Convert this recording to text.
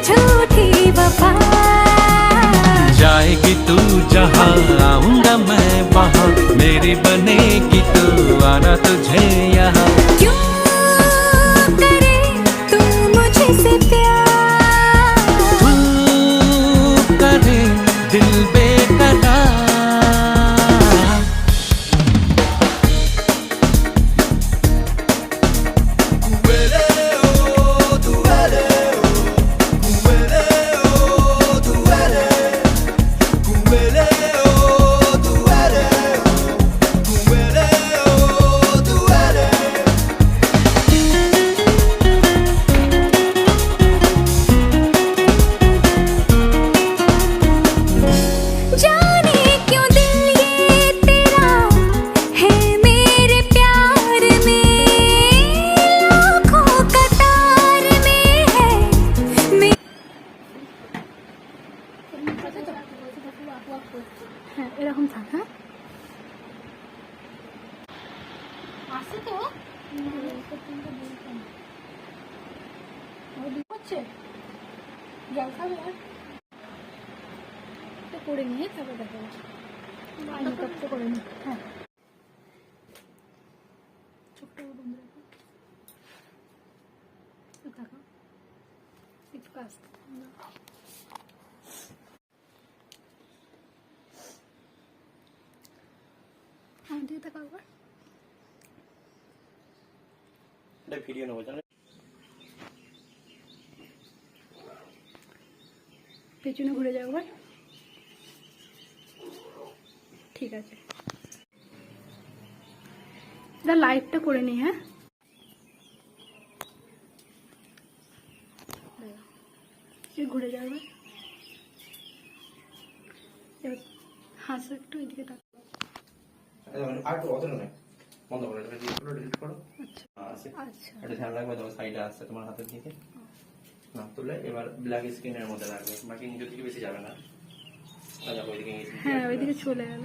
झूठी वफा। जाएगी तू जहाँ आऊंगा मैं वहाँ, मेरी बनेगी तू आना तुझे यहाँ। क्यों करे तू मुझसे प्यार, तू करे दिल बेकरार। जाने क्यों दिल ये तेरा है मेरे प्यार में, लाखों कतार में है मैं। হ্যাঁ এরকম থাক। হ্যাঁ আসে তো হচ্ছে জল খাবে আর করে নিয়ে তারপর দেখা যাচ্ছে মেকআপটা করে নি। হ্যাঁ ছোট্ট বন্ধু দেখো একটু কাজ আমার দিকে তাকাও একবার। এটা ভিডিও নেবো জানেন, পেছনে ঘুরে যাও একবার। ঠিক আছে এটা লাইভটা করে নি। হ্যাঁ ঘুরে যাবে হাসো একটু এদিকে তাকাও। আর তো অত নয়, বন্ধ করো, এটা ডিলিট করো। আচ্ছা আছে আচ্ছা এটা ধ্যান রাখবে, তোমার সাইডে আসছে তোমার হাতের দিকে না তুলে, এবার ব্ল্যাক স্ক্রিনের মধ্যে রাখবে, বাকি নিজের দিকে বেশি যাবে না। হ্যাঁ ওইদিকে চলে গেল।